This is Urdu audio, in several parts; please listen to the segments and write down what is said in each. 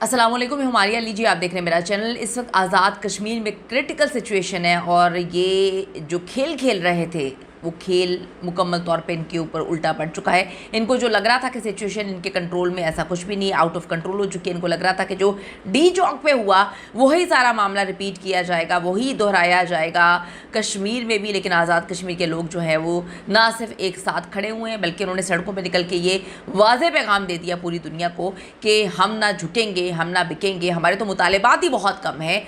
السلام علیکم، میں ہماریہ لیجیے، آپ دیکھ رہے ہیں میرا چینل۔ اس وقت آزاد کشمیر میں کرٹیکل سچویشن ہے اور یہ جو کھیل کھیل رہے تھے وہ کھیل مکمل طور پہ ان کے اوپر الٹا پڑ چکا ہے۔ ان کو جو لگ رہا تھا کہ سچویشن ان کے کنٹرول میں، ایسا کچھ بھی نہیں، آؤٹ آف کنٹرول ہو چکی ہے۔ ان کو لگ رہا تھا کہ جو ڈی چوک پہ ہوا وہی سارا معاملہ ریپیٹ کیا جائے گا، وہی دہرایا جائے گا کشمیر میں بھی۔ لیکن آزاد کشمیر کے لوگ جو ہیں وہ نہ صرف ایک ساتھ کھڑے ہوئے ہیں بلکہ انہوں نے سڑکوں پہ نکل کے یہ واضح پیغام دے دیا پوری دنیا کو کہ ہم نہ جھکیں گے، ہم نہ بکیں گے۔ ہمارے تو مطالبات ہی بہت کم ہیں۔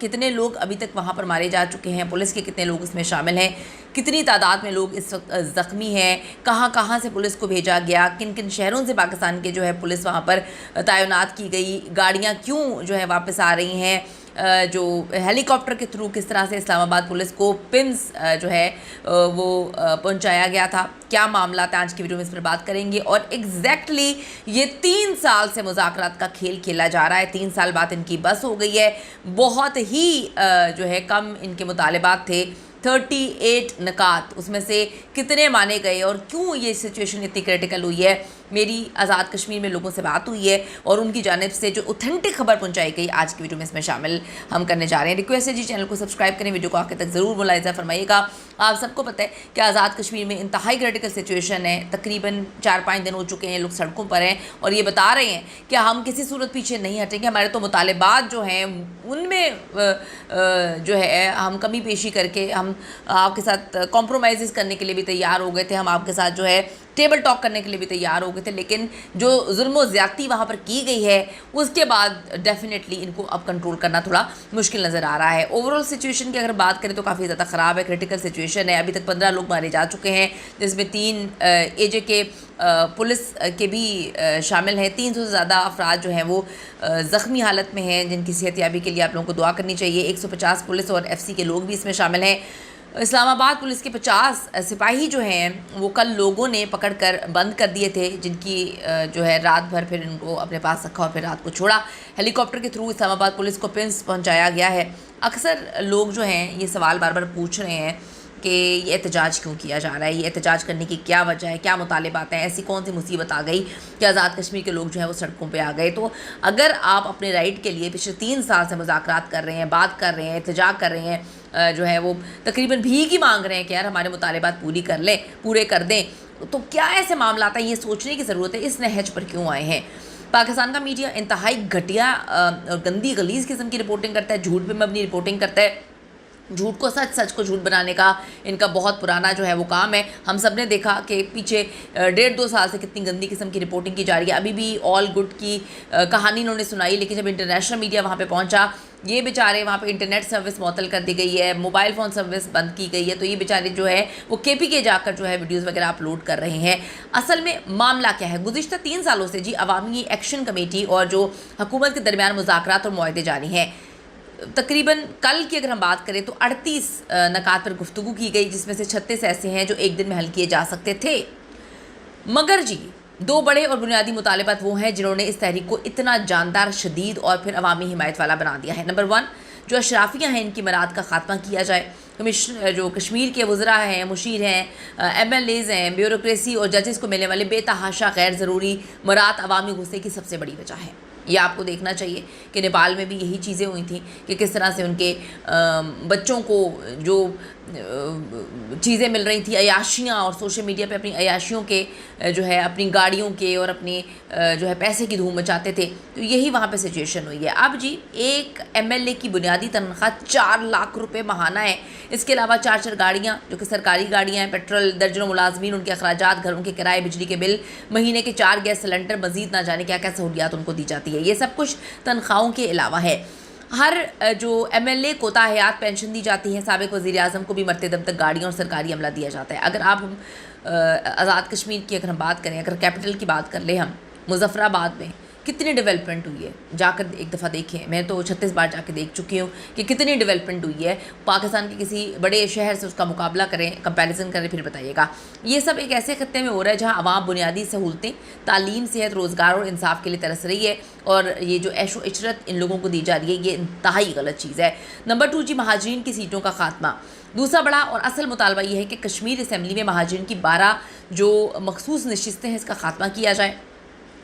کتنے لوگ ابھی تک وہاں پر مارے جا چکے ہیں، پولیس کے کتنے لوگ اس میں شامل ہیں، کتنی تعداد میں لوگ اس وقت زخمی ہیں، کہاں کہاں سے پولیس کو بھیجا گیا، کن کن شہروں سے پاکستان کے جو ہے پولیس وہاں پر تعینات کی گئی، گاڑیاں کیوں جو ہے واپس آ رہی ہیں، جو ہیلی کاپٹر کے تھرو کس طرح سے اسلام آباد پولیس کو پنس جو ہے وہ پہنچایا گیا تھا، کیا معاملات ہیں آج کی ویڈیو میں اس پر بات کریں گے۔ اور ایگزیکٹلی یہ 3 سال سے مذاکرات کا کھیل کھیلا جا رہا ہے، 3 سال بعد ان کی بس ہو گئی ہے۔ بہت ہی جو ہے کم ان کے مطالبات تھے، 38 نکات، اس میں سے کتنے مانے گئے اور کیوں یہ سچویشن اتنی کرٹیکل ہوئی ہے۔ میری آزاد کشمیر میں لوگوں سے بات ہوئی ہے اور ان کی جانب سے جو اوتھینٹک خبر پہنچائی گئی آج کی ویڈیو میں اس میں شامل ہم کرنے جا رہے ہیں۔ ریکویسٹ ہے جی چینل کو سبسکرائب کریں، ویڈیو کو آخر تک ضرور ملاحظہ فرمائیے گا۔ آپ سب کو پتہ ہے کہ آزاد کشمیر میں انتہائی کرٹیکل سچویشن ہے، تقریباً 4-5 دن ہو چکے ہیں، لوگ سڑکوں پر ہیں اور یہ بتا رہے ہیں کہ ہم کسی صورت پیچھے نہیں ہٹیں گے، ہمارے تو مطالبات جو ہیں ان میں جو ہے ہم کمی پیشی کر کے ہم آپ کے ساتھ کمپرومائزز کرنے کے لیے بھی تیار ہو گئے تھے، ہم آپ کے ساتھ جو ہے ٹیبل ٹاک کرنے کے لیے بھی تیار ہو گئے تھے، لیکن جو ظلم و زیادتی وہاں پر کی گئی ہے اس کے بعد ڈیفینیٹلی ان کو اب کنٹرول کرنا تھوڑا مشکل نظر آ رہا ہے۔ اوورال سچویشن کی اگر بات کریں تو کافی زیادہ خراب ہے، کرٹیکل سچویشن ہے۔ ابھی تک 15 لوگ مارے جا چکے ہیں، جس میں 3 اے جے کے پولیس کے بھی شامل ہیں، 300 سے زیادہ افراد جو ہیں وہ زخمی حالت میں ہیں، جن کی صحت یابی کے لیے آپ لوگوں کو دعا کرنی چاہیے۔ 150 پولیس اور ایف سی کے لوگ بھی اس میں شامل ہیں۔ اسلام آباد پولیس کے 50 سپاہی جو ہیں وہ کل لوگوں نے پکڑ کر بند کر دیے تھے، جن کی جو ہے رات بھر پھر ان کو اپنے پاس رکھا اور پھر رات کو چھوڑا۔ ہیلی کاپٹر کے تھرو اسلام آباد پولیس کو پنس پہنچایا گیا ہے۔ اکثر لوگ جو ہیں یہ سوال بار بار پوچھ رہے ہیں کہ یہ احتجاج کیوں کیا جا رہا ہے، یہ احتجاج کرنے کی کیا وجہ ہے، کیا مطالبات ہیں، ایسی کون سی مصیبت آ گئی کہ آزاد کشمیر کے لوگ جو ہیں وہ سڑکوں پہ آ گئے۔ تو اگر آپ اپنے رائٹ کے لیے پچھلے 3 سال سے مذاکرات کر رہے ہیں، بات کر رہے ہیں، احتجاج کر رہے ہیں، جو ہے وہ تقریباً بھیک ہی مانگ رہے ہیں کہ یار ہمارے مطالبات پورے کر دیں، تو کیا ایسے معاملات ہیں، یہ سوچنے کی ضرورت ہے اس نہج پر کیوں آئے ہیں۔ پاکستان کا میڈیا انتہائی گھٹیا اور گندی غلیظ قسم کی رپورٹنگ کرتا ہے، جھوٹ پہ مبنی رپورٹنگ کرتا ہے، جھوٹ کو سچ کو جھوٹ بنانے کا ان کا بہت پرانا جو ہے وہ کام ہے۔ ہم سب نے دیکھا کہ پیچھے 1.5-2 سال سے کتنی گندی قسم کی رپورٹنگ کی جا رہی ہے۔ ابھی بھی آل گڈ کی کہانی انہوں نے سنائی، لیکن جب انٹرنیشنل میڈیا وہاں پہ پہنچا، یہ بیچارے وہاں پہ انٹرنیٹ سروس معطل کر دی گئی ہے، موبائل فون سروس بند کی گئی ہے، تو یہ بیچارے جو ہے وہ کے پی کے جا کر جو ہے ویڈیوز وغیرہ اپلوڈ کر رہے ہیں۔ اصل میں معاملہ کیا ہے؟ گزشتہ 3 سالوں سے جی عوامی ایکشن کمیٹی اور جو حکومت کے درمیان مذاکرات اور معاہدے جاری ہیں۔ تقریباً کل کی اگر ہم بات کریں تو 38 نکات پر گفتگو کی گئی، جس میں سے 36 ایسے ہیں جو ایک دن میں حل کیے جا سکتے تھے، مگر جی 2 بڑے اور بنیادی مطالبات وہ ہیں جنہوں نے اس تحریک کو اتنا جاندار، شدید اور پھر عوامی حمایت والا بنا دیا ہے۔ نمبر 1، جو اشرافیہ ہیں ان کی مراد کا خاتمہ کیا جائے۔ جو کشمیر کے وزراء ہیں، مشیر ہیں، ایم ایل ایز ہیں، بیوروکریسی اور ججز کو ملنے والے بے تحاشا غیر ضروری مراد عوامی غصے کی سب سے بڑی وجہ ہے۔ یہ آپ کو دیکھنا چاہیے کہ نیپال میں بھی یہی چیزیں ہوئی تھیں کہ کس طرح سے ان کے بچوں کو جو چیزیں مل رہی تھیں، عیاشیاں، اور سوشل میڈیا پہ اپنی عیاشیوں کے جو ہے اپنی گاڑیوں کے اور اپنی جو ہے پیسے کی دھوم مچاتے تھے، تو یہی وہاں پہ سچویشن ہوئی ہے۔ اب جی ایک ایم ایل اے کی بنیادی تنخواہ 4 لاکھ روپے ماہانہ ہے، اس کے علاوہ 4 گاڑیاں جو کہ سرکاری گاڑیاں ہیں، پیٹرول، درجنوں ملازمین، ان کے اخراجات، گھروں کے کرائے، بجلی کے بل، مہینے کے 4 گیس سلنڈر، مزید نہ جانے کیا کیا سہولیات ان کو دی جاتی ہے۔ یہ سب کچھ تنخواہوں کے علاوہ ہے۔ ہر جو ایم ایل اے کو تاحیات پینشن دی جاتی ہے، سابق وزیر اعظم کو بھی مرتے دم تک گاڑیاں اور سرکاری عملہ دیا جاتا ہے۔ اگر آپ آزاد کشمیر کی اگر ہم بات کریں، اگر کیپٹل کی بات کر لیں ہم، مظفر آباد میں کتنی ڈیولپمنٹ ہوئی ہے، جا کر ایک دفعہ دیکھیں، میں تو 36 بار جا کے دیکھ چکی ہوں کہ کتنی ڈیولپمنٹ ہوئی ہے۔ پاکستان کے کسی بڑے شہر سے اس کا مقابلہ کریں، کمپیریزن کریں، پھر بتائیے گا۔ یہ سب ایک ایسے خطے میں ہو رہا ہے جہاں عوام بنیادی سہولتیں، تعلیم، صحت، روزگار اور انصاف کے لیے ترس رہی ہے، اور یہ جو عیش و عشرت ان لوگوں کو دی جا رہی ہے، یہ انتہائی غلط چیز ہے۔ نمبر 2 جی مہاجرین کی سیٹوں کا خاتمہ۔ دوسرا بڑا اور اصل مطالبہ یہ ہے کہ کشمیر اسمبلی میں مہاجرین کی 12 جو مخصوص نشستیں ہیں، اس کا خاتمہ کیا جائے۔